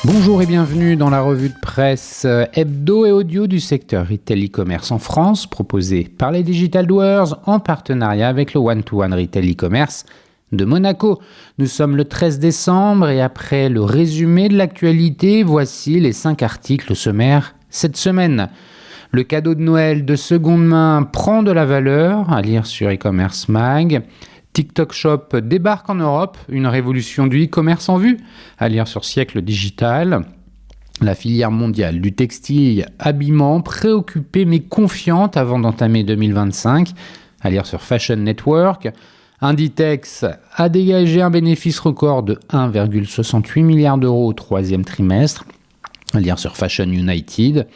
Bonjour et bienvenue dans la revue de presse hebdo et audio du secteur retail e-commerce en France, proposée par les Digital Doers en partenariat avec le One-to-One Retail e-commerce de Monaco. Nous sommes le 13 décembre et après le résumé de l'actualité, voici les 5 articles sommaires cette semaine. Le cadeau de Noël de seconde main prend de la valeur, à lire sur e-commerce mag. TikTok Shop débarque en Europe, une révolution du e-commerce en vue, à lire sur Siècle Digital. La filière mondiale du textile habillement préoccupée mais confiante avant d'entamer 2025, à lire sur Fashion Network. Inditex a dégagé un bénéfice record de 1,68 milliard d'euros au troisième trimestre, à lire sur Fashion United.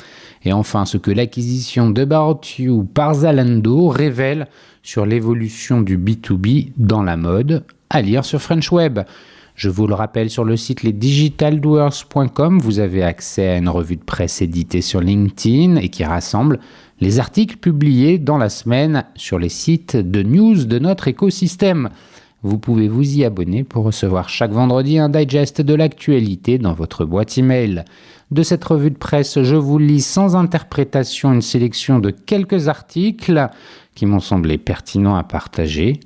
Et enfin, ce que l'acquisition d'About You par Zalando révèle sur l'évolution du B2B dans la mode, à lire sur French Web. Je vous le rappelle, sur le site lesdigitaldoers.com, vous avez accès à une revue de presse éditée sur LinkedIn et qui rassemble les articles publiés dans la semaine sur les sites de news de notre écosystème. Vous pouvez vous y abonner pour recevoir chaque vendredi un digest de l'actualité dans votre boîte email. De cette revue de presse, je vous lis sans interprétation une sélection de quelques articles qui m'ont semblé pertinents à partager.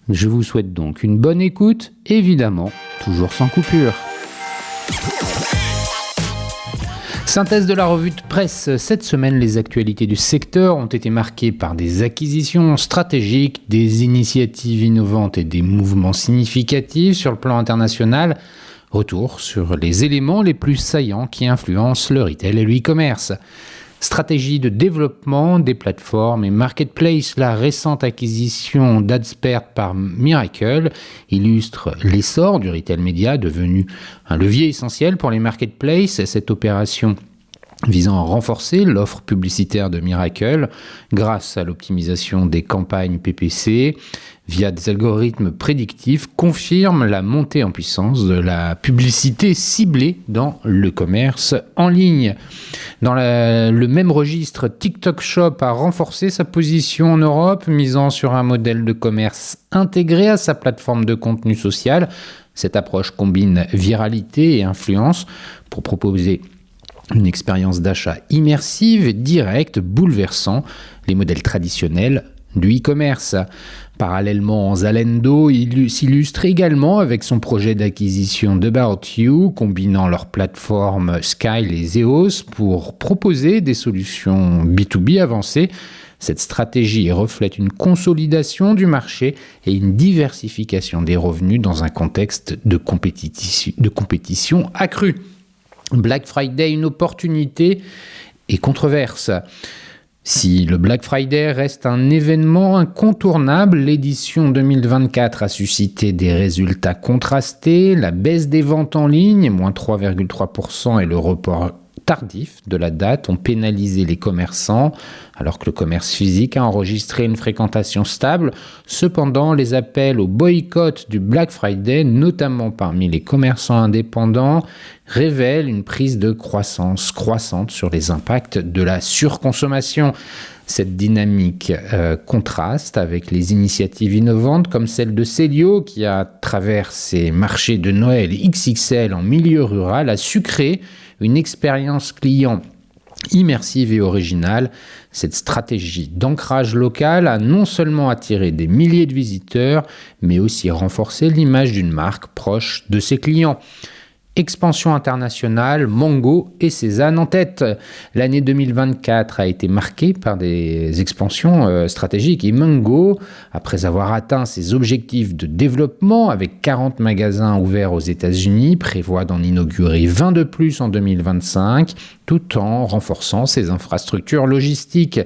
Je vous souhaite donc une bonne écoute, évidemment, toujours sans coupure. Synthèse de la revue de presse. Cette semaine, les actualités du secteur ont été marquées par des acquisitions stratégiques, des initiatives innovantes et des mouvements significatifs sur le plan international. Retour sur les éléments les plus saillants qui influencent le retail et le e-commerce. Stratégie de développement des plateformes et marketplace. La récente acquisition d'Adspert par Mirakl illustre l'essor du retail média devenu un levier essentiel pour les marketplaces. Cette opération visant à renforcer l'offre publicitaire de Mirakl grâce à l'optimisation des campagnes PPC via des algorithmes prédictifs confirme la montée en puissance de la publicité ciblée dans le commerce en ligne. Dans le même registre, TikTok Shop a renforcé sa position en Europe, misant sur un modèle de commerce intégré à sa plateforme de contenu social. Cette approche combine viralité et influence pour proposer une expérience d'achat immersive et directe, bouleversant les modèles traditionnels du e-commerce. Parallèlement, Zalando s'illustre également avec son projet d'acquisition d'About You, combinant leurs plateformes Skyle et Zeos pour proposer des solutions B2B avancées. Cette stratégie reflète une consolidation du marché et une diversification des revenus dans un contexte de compétition accrue. Black Friday, une opportunité et controverse. Si le Black Friday reste un événement incontournable, l'édition 2024 a suscité des résultats contrastés. La baisse des ventes en ligne, moins 3,3%, et le report tardif de la date ont pénalisé les commerçants, alors que le commerce physique a enregistré une fréquentation stable. Cependant, les appels au boycott du Black Friday, notamment parmi les commerçants indépendants, révèlent une prise de croissance croissante sur les impacts de la surconsommation. Cette dynamique contraste avec les initiatives innovantes comme celle de Célio qui, à travers ses marchés de Noël XXL en milieu rural, a su créer une expérience client immersive et originale. Cette stratégie d'ancrage local a non seulement attiré des milliers de visiteurs, mais aussi renforcé l'image d'une marque proche de ses clients. Expansion internationale, Mango et Cézanne en tête. L'année 2024 a été marquée par des expansions stratégiques et Mango, après avoir atteint ses objectifs de développement avec 40 magasins ouverts aux États-Unis, prévoit d'en inaugurer 20 de plus en 2025, tout en renforçant ses infrastructures logistiques.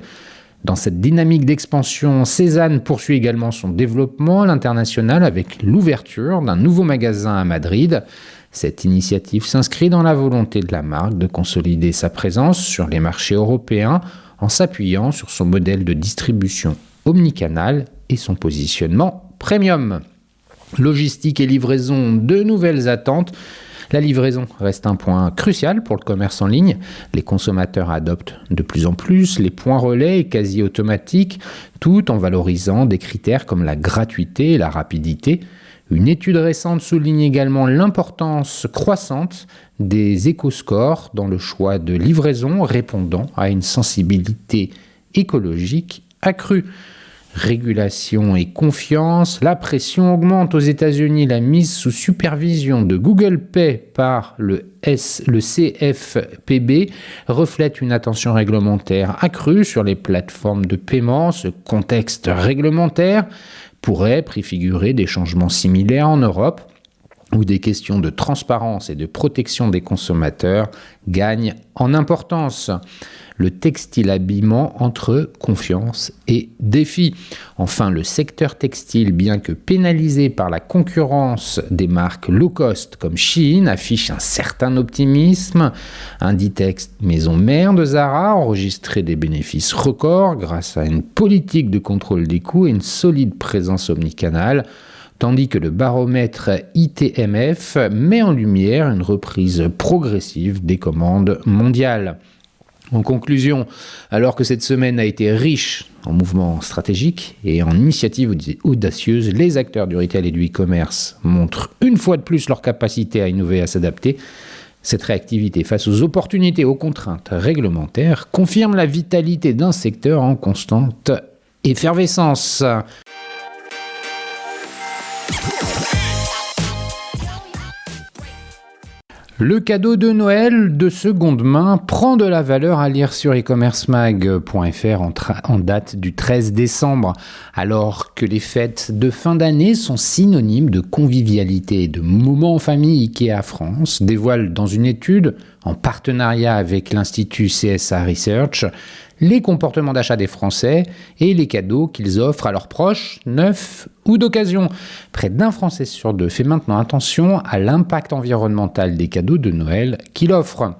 Dans cette dynamique d'expansion, Cézanne poursuit également son développement à l'international avec l'ouverture d'un nouveau magasin à Madrid. Cette initiative s'inscrit dans la volonté de la marque de consolider sa présence sur les marchés européens en s'appuyant sur son modèle de distribution omnicanal et son positionnement premium. Logistique et livraison, de nouvelles attentes. La livraison reste un point crucial pour le commerce en ligne. Les consommateurs adoptent de plus en plus les points relais et quasi automatiques, tout en valorisant des critères comme la gratuité et la rapidité. Une étude récente souligne également l'importance croissante des éco-scores dans le choix de livraison répondant à une sensibilité écologique accrue. Régulation et confiance, la pression augmente aux États-Unis. La mise sous supervision de Google Pay par le CFPB reflète une attention réglementaire accrue sur les plateformes de paiement. Ce contexte réglementaire pourrait préfigurer des changements similaires en Europe, où des questions de transparence et de protection des consommateurs gagnent en importance. Le textile-habillement entre confiance et défi. Enfin, le secteur textile, bien que pénalisé par la concurrence des marques low-cost comme Shein, affiche un certain optimisme. Inditex, maison mère de Zara, a enregistré des bénéfices records grâce à une politique de contrôle des coûts et une solide présence omnicanale, tandis que le baromètre ITMF met en lumière une reprise progressive des commandes mondiales. En conclusion, alors que cette semaine a été riche en mouvements stratégiques et en initiatives audacieuses, les acteurs du retail et du e-commerce montrent une fois de plus leur capacité à innover et à s'adapter. Cette réactivité face aux opportunités et aux contraintes réglementaires confirme la vitalité d'un secteur en constante effervescence. Le cadeau de Noël de seconde main prend de la valeur à lire sur e-commercemag.fr en date du 13 décembre. Alors que les fêtes de fin d'année sont synonymes de convivialité et de moments en famille, IKEA France dévoile dans une étude, en partenariat avec l'Institut CSA Research, les comportements d'achat des Français et les cadeaux qu'ils offrent à leurs proches, neufs ou d'occasion. Près d'un Français sur deux fait maintenant attention à l'impact environnemental des cadeaux de Noël qu'il offre.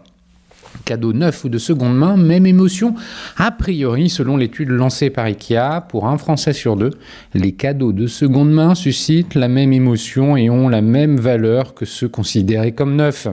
Cadeaux neufs ou de seconde main, même émotion. A priori, selon l'étude lancée par IKEA, pour un Français sur deux, les cadeaux de seconde main suscitent la même émotion et ont la même valeur que ceux considérés comme neufs.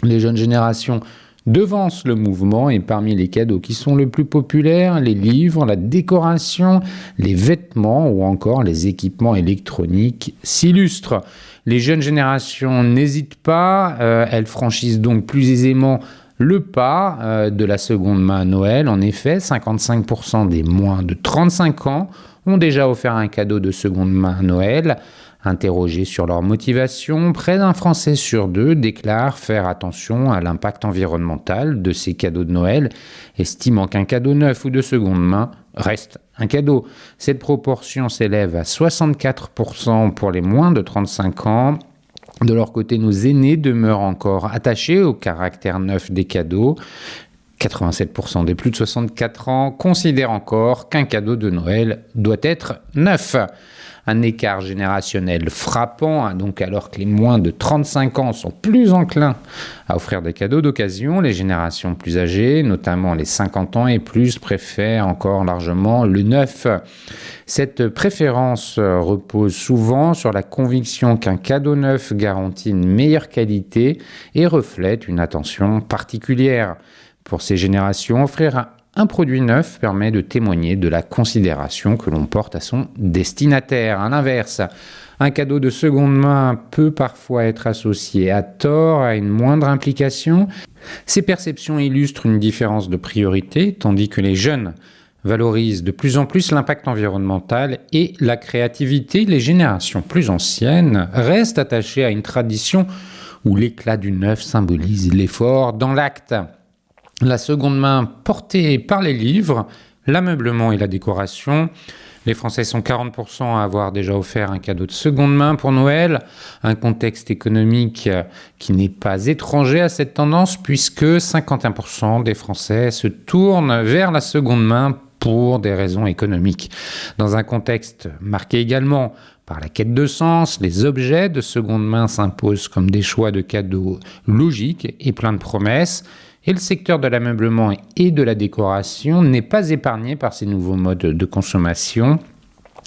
Les jeunes générations devance le mouvement et parmi les cadeaux qui sont le plus populaires, les livres, la décoration, les vêtements ou encore les équipements électroniques s'illustrent. Les jeunes générations n'hésitent pas, elles franchissent donc plus aisément le pas de la seconde main à Noël. En effet, 55% des moins de 35 ans ont déjà offert un cadeau de seconde main à Noël. Interrogés sur leur motivation, près d'un Français sur deux déclare faire attention à l'impact environnemental de ces cadeaux de Noël, estimant qu'un cadeau neuf ou de seconde main reste un cadeau. Cette proportion s'élève à 64% pour les moins de 35 ans. De leur côté, nos aînés demeurent encore attachés au caractère neuf des cadeaux. 87% des plus de 64 ans considèrent encore qu'un cadeau de Noël doit être neuf. Un écart générationnel frappant, donc alors que les moins de 35 ans sont plus enclins à offrir des cadeaux d'occasion, les générations plus âgées, notamment les 50 ans et plus, préfèrent encore largement le neuf. Cette préférence repose souvent sur la conviction qu'un cadeau neuf garantit une meilleure qualité et reflète une attention particulière. Pour ces générations, offrir un produit neuf permet de témoigner de la considération que l'on porte à son destinataire. À l'inverse, un cadeau de seconde main peut parfois être associé à tort à une moindre implication. Ces perceptions illustrent une différence de priorité, tandis que les jeunes valorisent de plus en plus l'impact environnemental et la créativité. Les générations plus anciennes restent attachées à une tradition où l'éclat du neuf symbolise l'effort dans l'acte. La seconde main portée par les livres, l'ameublement et la décoration. Les Français sont 40% à avoir déjà offert un cadeau de seconde main pour Noël, un contexte économique qui n'est pas étranger à cette tendance puisque 51% des Français se tournent vers la seconde main pour des raisons économiques. Dans un contexte marqué également par la quête de sens, les objets de seconde main s'imposent comme des choix de cadeaux logiques et pleins de promesses. Et le secteur de l'ameublement et de la décoration n'est pas épargné par ces nouveaux modes de consommation.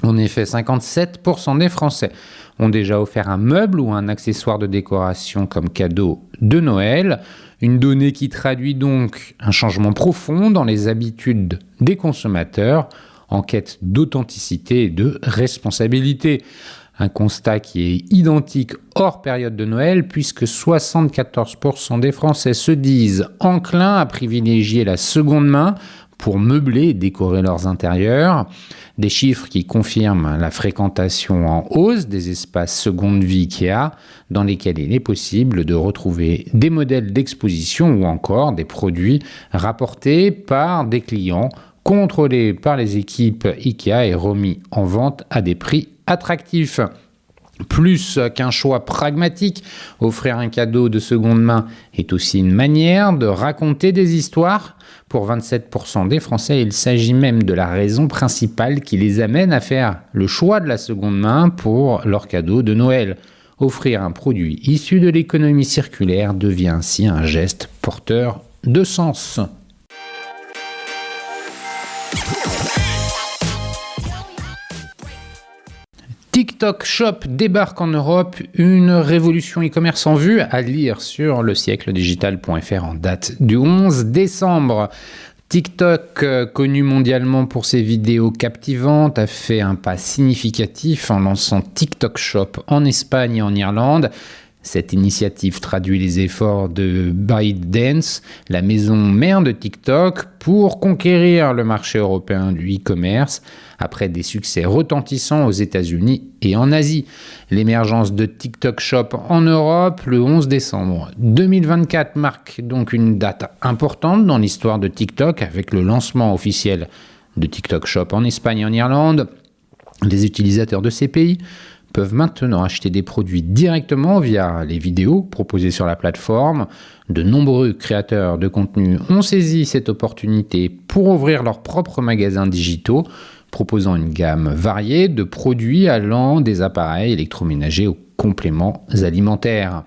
En effet, 57% des Français ont déjà offert un meuble ou un accessoire de décoration comme cadeau de Noël. Une donnée qui traduit donc un changement profond dans les habitudes des consommateurs en quête d'authenticité et de responsabilité. Un constat qui est identique hors période de Noël, puisque 74% des Français se disent enclins à privilégier la seconde main pour meubler et décorer leurs intérieurs. Des chiffres qui confirment la fréquentation en hausse des espaces seconde vie IKEA, dans lesquels il est possible de retrouver des modèles d'exposition ou encore des produits rapportés par des clients, contrôlés par les équipes IKEA et remis en vente à des prix attractifs. Plus qu'un choix pragmatique, offrir un cadeau de seconde main est aussi une manière de raconter des histoires. Pour 27% des Français, il s'agit même de la raison principale qui les amène à faire le choix de la seconde main pour leur cadeau de Noël. Offrir un produit issu de l'économie circulaire devient ainsi un geste porteur de sens. TikTok Shop débarque en Europe, une révolution e-commerce en vue, à lire sur lesiècledigital.fr en date du 11 décembre. TikTok, connu mondialement pour ses vidéos captivantes, a fait un pas significatif en lançant TikTok Shop en Espagne et en Irlande. Cette initiative traduit les efforts de ByteDance, la maison mère de TikTok, pour conquérir le marché européen du e-commerce après des succès retentissants aux États-Unis et en Asie. L'émergence de TikTok Shop en Europe le 11 décembre 2024 marque donc une date importante dans l'histoire de TikTok avec le lancement officiel de TikTok Shop en Espagne et en Irlande. Les utilisateurs de ces pays peuvent maintenant acheter des produits directement via les vidéos proposées sur la plateforme. De nombreux créateurs de contenu ont saisi cette opportunité pour ouvrir leurs propres magasins digitaux, proposant une gamme variée de produits allant des appareils électroménagers aux compléments alimentaires.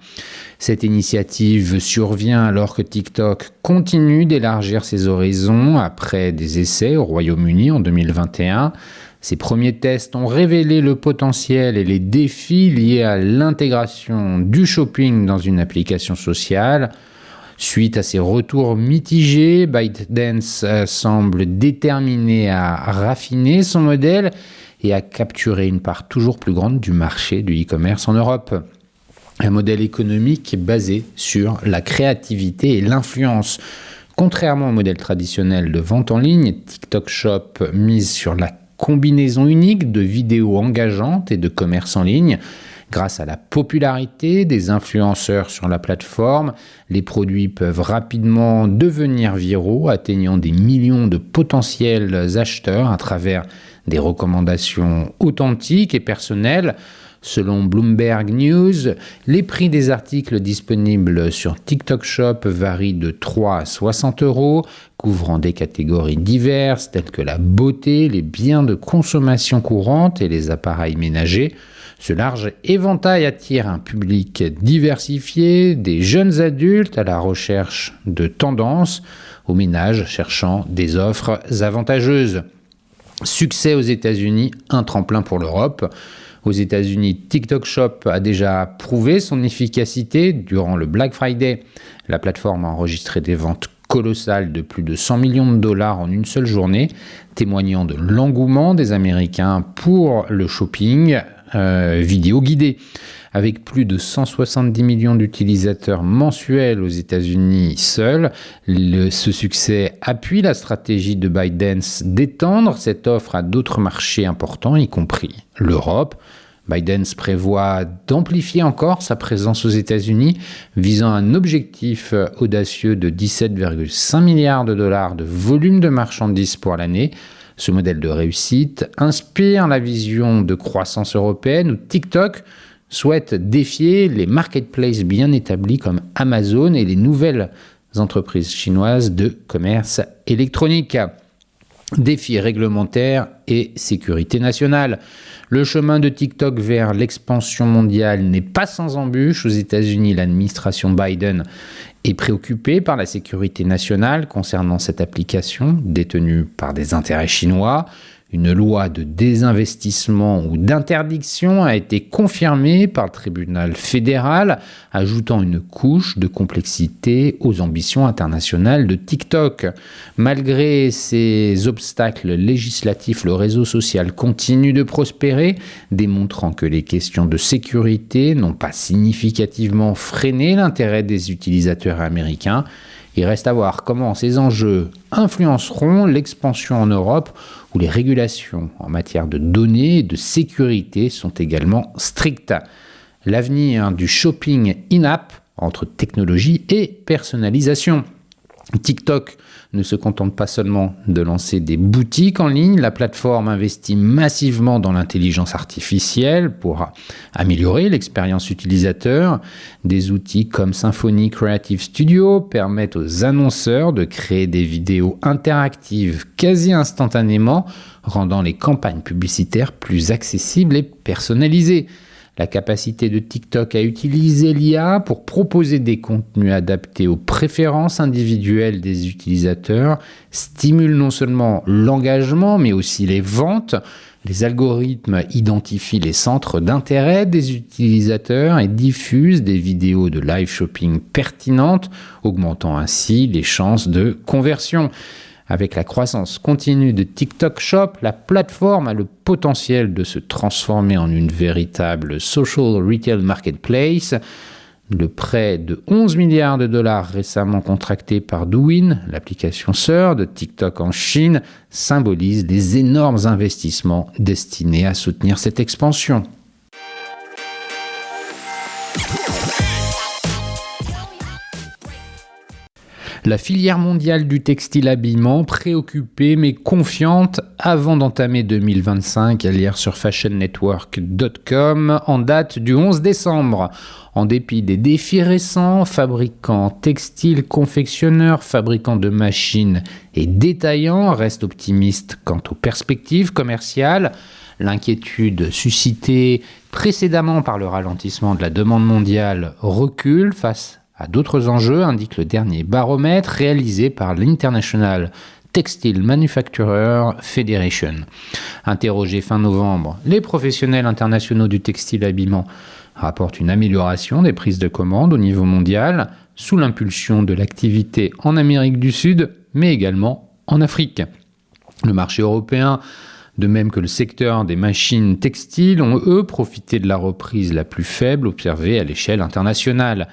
Cette initiative survient alors que TikTok continue d'élargir ses horizons après des essais au Royaume-Uni en 2021. Ces premiers tests ont révélé le potentiel et les défis liés à l'intégration du shopping dans une application sociale. Suite à ces retours mitigés, ByteDance semble déterminé à raffiner son modèle et à capturer une part toujours plus grande du marché du e-commerce en Europe. Un modèle économique basé sur la créativité et l'influence. Contrairement au modèle traditionnel de vente en ligne, TikTok Shop mise sur la combinaison unique de vidéos engageantes et de commerce en ligne. Grâce à la popularité des influenceurs sur la plateforme, les produits peuvent rapidement devenir viraux, atteignant des millions de potentiels acheteurs à travers des recommandations authentiques et personnelles. Selon Bloomberg News, les prix des articles disponibles sur TikTok Shop varient de 3 à 60 €, couvrant des catégories diverses telles que la beauté, les biens de consommation courante et les appareils ménagers. Ce large éventail attire un public diversifié, des jeunes adultes à la recherche de tendances, aux ménages cherchant des offres avantageuses. Succès aux États-Unis, un tremplin pour l'Europe. Aux États-Unis, TikTok Shop a déjà prouvé son efficacité durant le Black Friday. La plateforme a enregistré des ventes colossales de plus de 100 millions de dollars en une seule journée, témoignant de l'engouement des Américains pour le shopping vidéo guidé. Avec plus de 170 millions d'utilisateurs mensuels aux États-Unis seuls, ce succès appuie la stratégie de ByteDance d'étendre cette offre à d'autres marchés importants, y compris l'Europe. ByteDance prévoit d'amplifier encore sa présence aux États-Unis, visant un objectif audacieux de 17,5 milliards de dollars de volume de marchandises pour l'année. Ce modèle de réussite inspire la vision de croissance européenne où TikTok souhaite défier les marketplaces bien établis comme Amazon et les nouvelles entreprises chinoises de commerce électronique. Défis réglementaires et sécurité nationale. Le chemin de TikTok vers l'expansion mondiale n'est pas sans embûches. Aux États-Unis, l'administration Biden est préoccupée par la sécurité nationale concernant cette application détenue par des intérêts chinois. Une loi de désinvestissement ou d'interdiction a été confirmée par le tribunal fédéral, ajoutant une couche de complexité aux ambitions internationales de TikTok. Malgré ces obstacles législatifs, le réseau social continue de prospérer, démontrant que les questions de sécurité n'ont pas significativement freiné l'intérêt des utilisateurs américains. Il reste à voir comment ces enjeux influenceront l'expansion en Europe, où les régulations en matière de données et de sécurité sont également strictes. L'avenir du shopping in-app entre technologie et personnalisation. TikTok ne se contente pas seulement de lancer des boutiques en ligne, la plateforme investit massivement dans l'intelligence artificielle pour améliorer l'expérience utilisateur. Des outils comme Symfony Creative Studio permettent aux annonceurs de créer des vidéos interactives quasi instantanément, rendant les campagnes publicitaires plus accessibles et personnalisées. La capacité de TikTok à utiliser l'IA pour proposer des contenus adaptés aux préférences individuelles des utilisateurs stimule non seulement l'engagement, mais aussi les ventes. Les algorithmes identifient les centres d'intérêt des utilisateurs et diffusent des vidéos de live shopping pertinentes, augmentant ainsi les chances de conversion. Avec la croissance continue de TikTok Shop, la plateforme a le potentiel de se transformer en une véritable social retail marketplace. Le prêt de 11 milliards de dollars récemment contracté par Douyin, l'application sœur de TikTok en Chine, symbolise les énormes investissements destinés à soutenir cette expansion. La filière mondiale du textile habillement, préoccupée mais confiante avant d'entamer 2025, à lire sur fashionnetwork.com en date du 11 décembre. En dépit des défis récents, fabricants textiles, confectionneurs, fabricants de machines et détaillants restent optimistes quant aux perspectives commerciales. L'inquiétude suscitée précédemment par le ralentissement de la demande mondiale recule face à d'autres enjeux, indique le dernier baromètre réalisé par l'International Textile Manufacturer Federation. Interrogés fin novembre, les professionnels internationaux du textile habillement rapportent une amélioration des prises de commandes au niveau mondial, sous l'impulsion de l'activité en Amérique du Sud, mais également en Afrique. Le marché européen, de même que le secteur des machines textiles, ont eux profité de la reprise la plus faible observée à l'échelle internationale.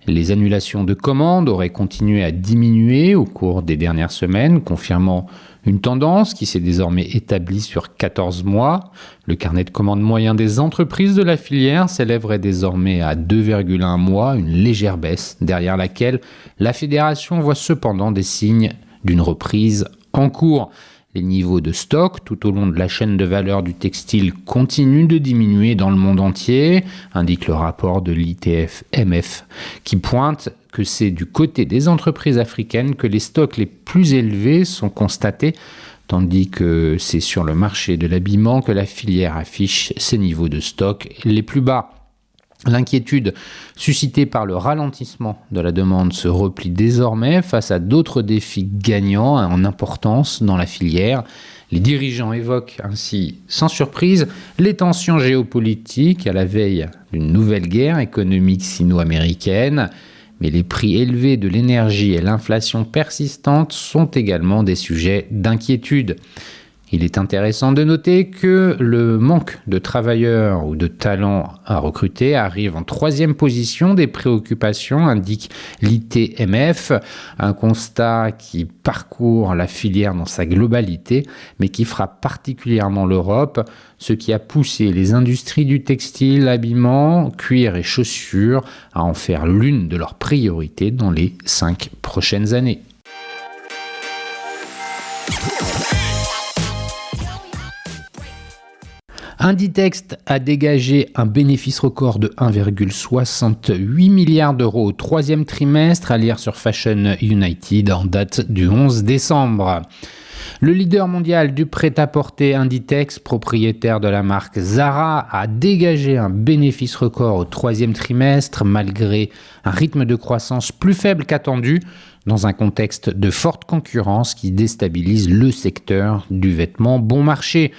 Les annulations de commandes auraient continué à diminuer au cours des dernières semaines, confirmant une tendance qui s'est désormais établie sur 14 mois. Le carnet de commandes moyen des entreprises de la filière s'élèverait désormais à 2,1 mois, une légère baisse, derrière laquelle la fédération voit cependant des signes d'une reprise en cours. Les niveaux de stock tout au long de la chaîne de valeur du textile continuent de diminuer dans le monde entier, indique le rapport de l'ITF-MF, qui pointe que c'est du côté des entreprises africaines que les stocks les plus élevés sont constatés, tandis que c'est sur le marché de l'habillement que la filière affiche ses niveaux de stock les plus bas. L'inquiétude suscitée par le ralentissement de la demande se replie désormais face à d'autres défis gagnants en importance dans la filière. Les dirigeants évoquent ainsi, sans surprise, les tensions géopolitiques à la veille d'une nouvelle guerre économique sino-américaine. Mais les prix élevés de l'énergie et l'inflation persistante sont également des sujets d'inquiétude. Il est intéressant de noter que le manque de travailleurs ou de talents à recruter arrive en 3e position des préoccupations, indique l'ITMF, un constat qui parcourt la filière dans sa globalité, mais qui frappe particulièrement l'Europe, ce qui a poussé les industries du textile, habillement, cuir et chaussures à en faire l'une de leurs priorités dans les 5 prochaines années. Inditex a dégagé un bénéfice record de 1,68 milliard d'euros au 3e trimestre, à lire sur Fashion United en date du 11 décembre. Le leader mondial du prêt-à-porter Inditex, propriétaire de la marque Zara, a dégagé un bénéfice record au 3e trimestre malgré un rythme de croissance plus faible qu'attendu. dans un contexte de forte concurrence qui déstabilise le secteur du vêtement bon marché.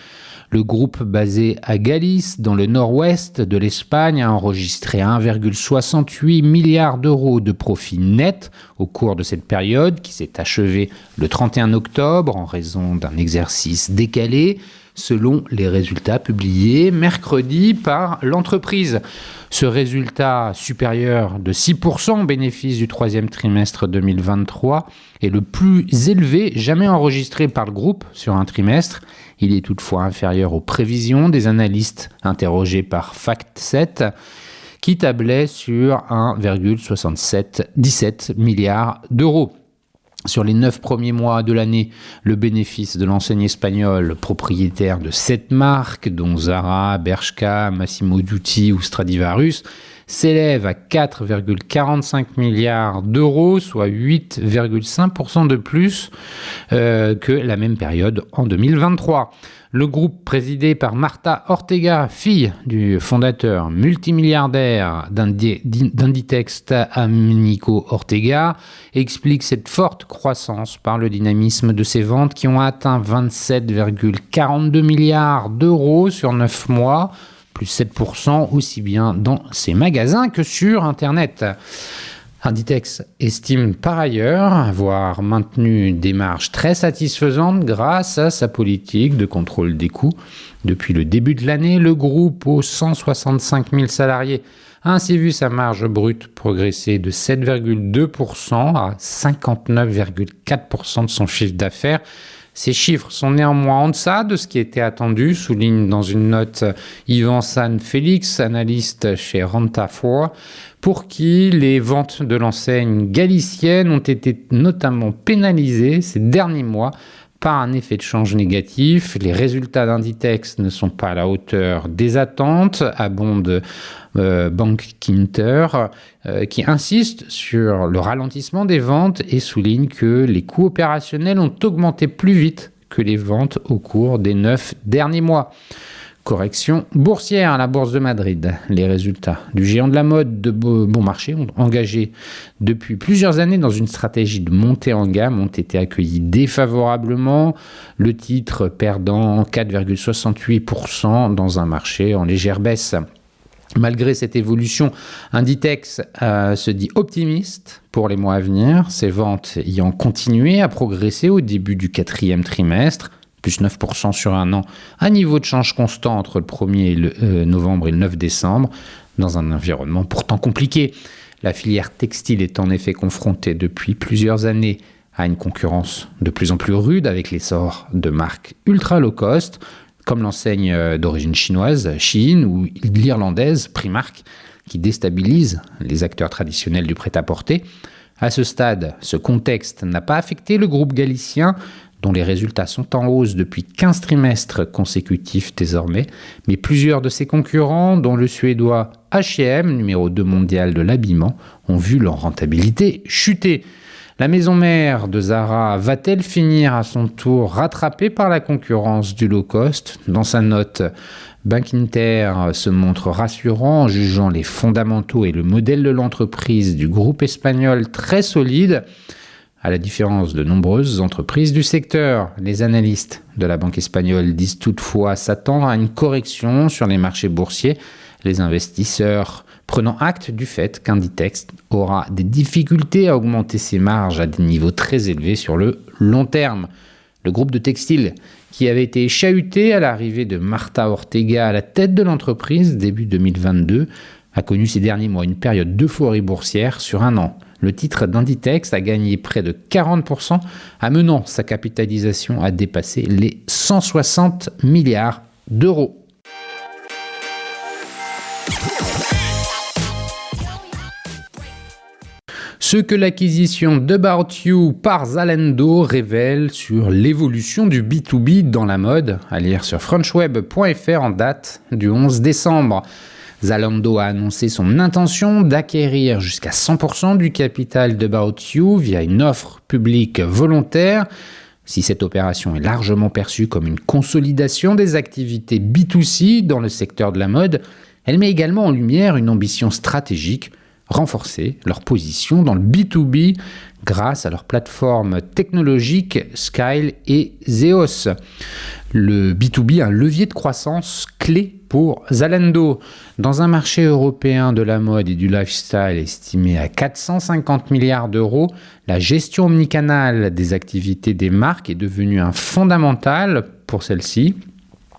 Le groupe basé à Galice, dans le nord-ouest de l'Espagne, a enregistré 1,68 milliard d'euros de profit net au cours de cette période qui s'est achevée le 31 octobre en raison d'un exercice décalé, selon les résultats publiés mercredi par l'entreprise. Ce résultat supérieur de 6% au bénéfice du troisième trimestre 2023 est le plus élevé jamais enregistré par le groupe sur un trimestre. Il est toutefois inférieur aux prévisions des analystes interrogés par FactSet qui tablaient sur 1,17 milliard d'euros. Sur les 9 premiers mois de l'année, le bénéfice de l'enseigne espagnole, propriétaire de 7 marques, dont Zara, Bershka, Massimo Dutti ou Stradivarius, s'élève à 4,45 milliards d'euros, soit 8,5% de plus que la même période en 2023. Le groupe présidé par Marta Ortega, fille du fondateur multimilliardaire d'Inditex Américo Ortega, explique cette forte croissance par le dynamisme de ses ventes qui ont atteint 27,42 milliards d'euros sur 9 mois, plus 7% aussi bien dans ses magasins que sur Internet. Inditex estime par ailleurs avoir maintenu des marges très satisfaisantes grâce à sa politique de contrôle des coûts. Depuis le début de l'année, le groupe aux 165 000 salariés a ainsi vu sa marge brute progresser de 7,2% à 59,4% de son chiffre d'affaires. Ces chiffres sont néanmoins en deçà de ce qui était attendu, souligne dans une note Yvan San Félix, analyste chez Renta4, pour qui les ventes de l'enseigne galicienne ont été notamment pénalisées ces derniers mois par un effet de change négatif. Les résultats d'Inditex ne sont pas à la hauteur des attentes, abonde Bankinter, qui insiste sur le ralentissement des ventes et souligne que les coûts opérationnels ont augmenté plus vite que les ventes au cours des 9 derniers mois. Correction boursière à la Bourse de Madrid. Les résultats du géant de la mode de bon marché, engagés depuis plusieurs années dans une stratégie de montée en gamme, ont été accueillis défavorablement, le titre perdant 4,68% dans un marché en légère baisse. Malgré cette évolution, Inditex se dit optimiste pour les mois à venir, ses ventes ayant continué à progresser au début du quatrième trimestre, plus 9% sur un an, à niveau de change constant entre le 1er novembre et le 9 décembre, dans un environnement pourtant compliqué. La filière textile est en effet confrontée depuis plusieurs années à une concurrence de plus en plus rude avec l'essor de marques ultra low cost, comme l'enseigne d'origine chinoise Shein ou l'irlandaise Primark, qui déstabilise les acteurs traditionnels du prêt-à-porter. À ce stade, ce contexte n'a pas affecté le groupe galicien, dont les résultats sont en hausse depuis 15 trimestres consécutifs désormais, mais plusieurs de ses concurrents, dont le suédois H&M, numéro 2 mondial de l'habillement, ont vu leur rentabilité chuter. La maison mère de Zara va-t-elle finir à son tour rattrapée par la concurrence du low cost ? Dans sa note, Bankinter se montre rassurant en jugeant les fondamentaux et le modèle de l'entreprise du groupe espagnol très solide. À la différence de nombreuses entreprises du secteur, les analystes de la banque espagnole disent toutefois s'attendre à une correction sur les marchés boursiers. Les investisseurs prenant acte du fait qu'Inditex aura des difficultés à augmenter ses marges à des niveaux très élevés sur le long terme. Le groupe de textile, qui avait été chahuté à l'arrivée de Marta Ortega à la tête de l'entreprise début 2022, a connu ces derniers mois une période d'euphorie boursière sur un an. Le titre d'Inditex a gagné près de 40%, amenant sa capitalisation à dépasser les 160 milliards d'euros. Ce que l'acquisition d'About You par Zalando révèle sur l'évolution du B2B dans la mode, à lire sur FrenchWeb.fr en date du 11 décembre. Zalando a annoncé son intention d'acquérir jusqu'à 100% du capital d'About You via une offre publique volontaire. Si cette opération est largement perçue comme une consolidation des activités B2C dans le secteur de la mode, elle met également en lumière une ambition stratégique renforcer leur position dans le B2B grâce à leur plateforme technologique Skyle et Zeos. Le B2B, un levier de croissance clé pour Zalando. Dans un marché européen de la mode et du lifestyle estimé à 450 milliards d'euros, la gestion omnicanale des activités des marques est devenue un fondamental pour celle-ci.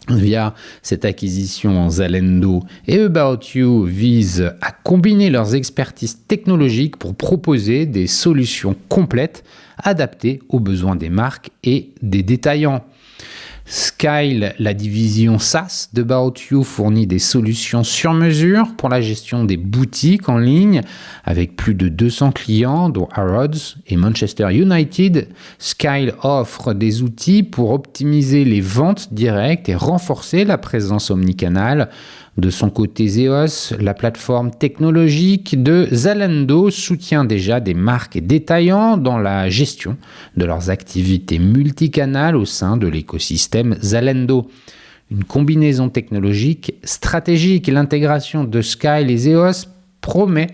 Via cette acquisition, Zalando et About You visent à combiner leurs expertises technologiques pour proposer des solutions complètes adaptées aux besoins des marques et des détaillants. Skyle, la division SaaS d'About You, fournit des solutions sur mesure pour la gestion des boutiques en ligne avec plus de 200 clients dont Harrods et Manchester United. Skyle offre des outils pour optimiser les ventes directes et renforcer la présence omnicanale. De son côté, Zeos, la plateforme technologique de Zalando, soutient déjà des marques et détaillants dans la gestion de leurs activités multicanales au sein de l'écosystème Zalando. Une combinaison technologique stratégique, l'intégration de Skyle et Zeos promet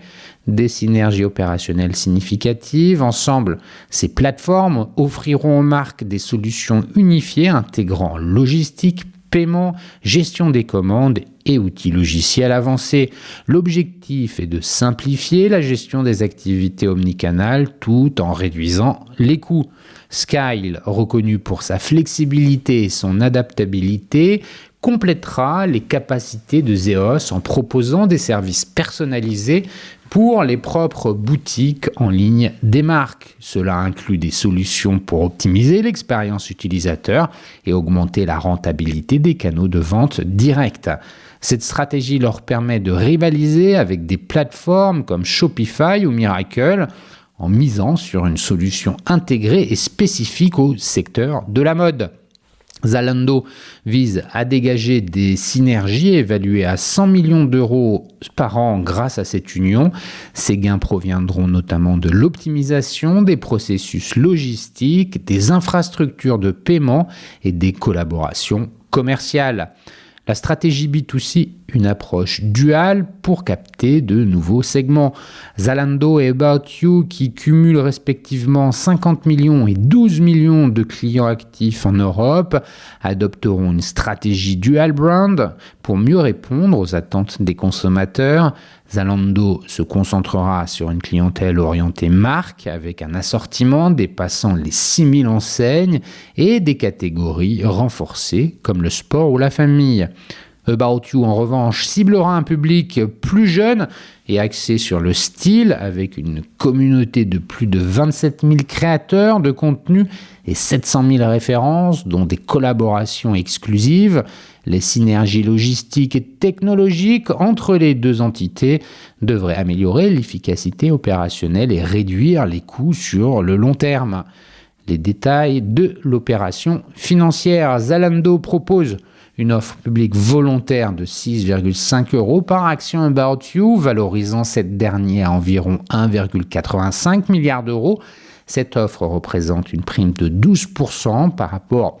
des synergies opérationnelles significatives. Ensemble, ces plateformes offriront aux marques des solutions unifiées intégrant logistique, paiement, gestion des commandes et outils logiciels avancés. L'objectif est de simplifier la gestion des activités omnicanales tout en réduisant les coûts. Skyle, reconnu pour sa flexibilité et son adaptabilité, complétera les capacités de Zeos en proposant des services personnalisés pour les propres boutiques en ligne des marques. Cela inclut des solutions pour optimiser l'expérience utilisateur et augmenter la rentabilité des canaux de vente directs. Cette stratégie leur permet de rivaliser avec des plateformes comme Shopify ou Miracle en misant sur une solution intégrée et spécifique au secteur de la mode. Zalando vise à dégager des synergies évaluées à 100 millions d'euros par an grâce à cette union. Ces gains proviendront notamment de l'optimisation des processus logistiques, des infrastructures de paiement et des collaborations commerciales. La stratégie B2C, une approche duale pour capter de nouveaux segments. Zalando et About You, qui cumulent respectivement 50 millions et 12 millions de clients actifs en Europe, adopteront une stratégie dual brand pour mieux répondre aux attentes des consommateurs. Zalando se concentrera sur une clientèle orientée marque avec un assortiment dépassant les 6000 enseignes et des catégories renforcées comme le sport ou la famille. About You, en revanche, ciblera un public plus jeune et axé sur le style avec une communauté de plus de 27 000 créateurs de contenu et 700 000 références, dont des collaborations exclusives. Les synergies logistiques et technologiques entre les deux entités devraient améliorer l'efficacité opérationnelle et réduire les coûts sur le long terme. Les détails de l'opération financière. Zalando propose une offre publique volontaire de 6,5 € par action About You, valorisant cette dernière à environ 1,85 milliard d'euros. Cette offre représente une prime de 12% par rapport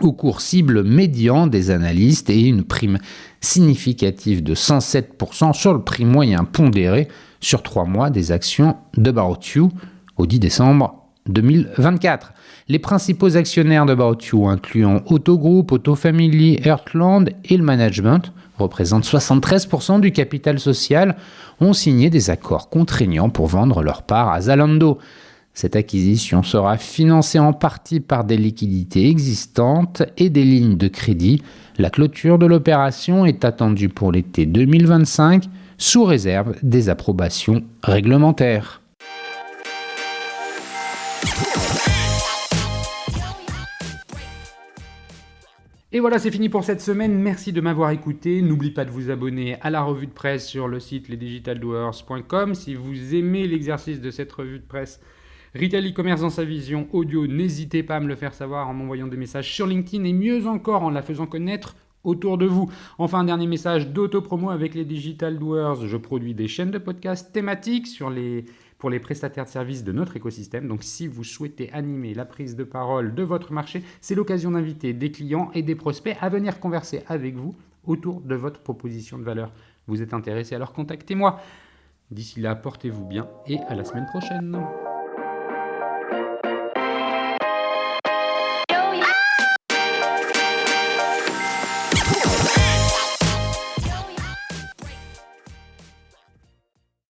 au cours cible médian des analystes et une prime significative de 107% sur le prix moyen pondéré sur 3 mois des actions d'About You au 10 décembre 2024. Les principaux actionnaires d'About You, incluant Autogroup, Autofamily, Heartland et le management, représentent 73% du capital social, ont signé des accords contraignants pour vendre leur part à Zalando. Cette acquisition sera financée en partie par des liquidités existantes et des lignes de crédit. La clôture de l'opération est attendue pour l'été 2025, sous réserve des approbations réglementaires. Et voilà, c'est fini pour cette semaine. Merci de m'avoir écouté. N'oublie pas de vous abonner à la revue de presse sur le site lesdigitaldoers.com. Si vous aimez l'exercice de cette revue de presse Retail e-commerce dans sa vision audio, n'hésitez pas à me le faire savoir en m'envoyant des messages sur LinkedIn et mieux encore en la faisant connaître autour de vous. Enfin, un dernier message d'auto-promo avec les Digital Doers. Je produis des chaînes de podcasts thématiques pour les prestataires de services de notre écosystème. Donc, si vous souhaitez animer la prise de parole de votre marché, c'est l'occasion d'inviter des clients et des prospects à venir converser avec vous autour de votre proposition de valeur. Vous êtes intéressé, alors contactez-moi. D'ici là, portez-vous bien et à la semaine prochaine.